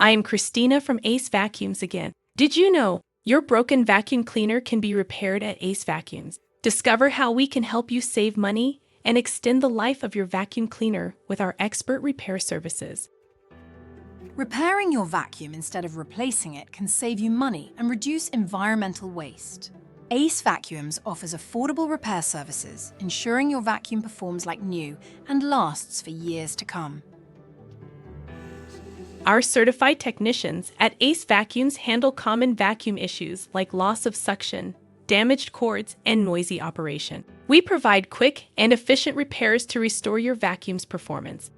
I am Christina from Ace Vacuums again. Did you know your broken vacuum cleaner can be repaired at Ace Vacuums? Discover how we can help you save money and extend the life of your vacuum cleaner with our expert repair services. Repairing your vacuum instead of replacing it can save you money and reduce environmental waste. Ace Vacuums offers affordable repair services, ensuring your vacuum performs like new and lasts for years to come. Our certified technicians at Ace Vacuums handle common vacuum issues like loss of suction, damaged cords, and noisy operation. We provide quick and efficient repairs to restore your vacuum's performance.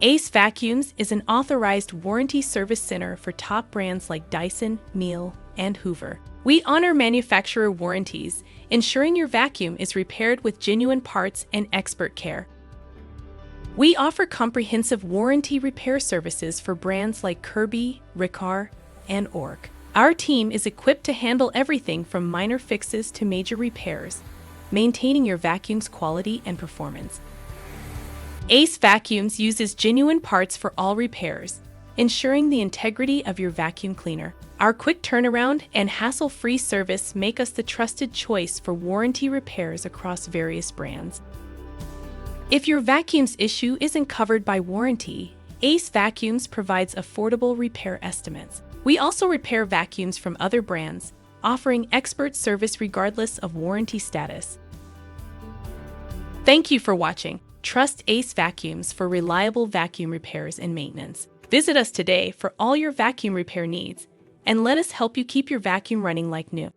Ace Vacuums is an authorized warranty service center for top brands like Dyson, Miele, and Hoover. We honor manufacturer warranties, ensuring your vacuum is repaired with genuine parts and expert care. We offer comprehensive warranty repair services for brands like Kirby, Riccar, and Ork. Our team is equipped to handle everything from minor fixes to major repairs, maintaining your vacuum's quality and performance. Ace Vacuums uses genuine parts for all repairs, ensuring the integrity of your vacuum cleaner. Our quick turnaround and hassle-free service make us the trusted choice for warranty repairs across various brands. If your vacuum's issue isn't covered by warranty, Ace Vacuums provides affordable repair estimates. We also repair vacuums from other brands, offering expert service regardless of warranty status. Thank you for watching. Trust Ace Vacuums for reliable vacuum repairs and maintenance. Visit us today for all your vacuum repair needs, and let us help you keep your vacuum running like new.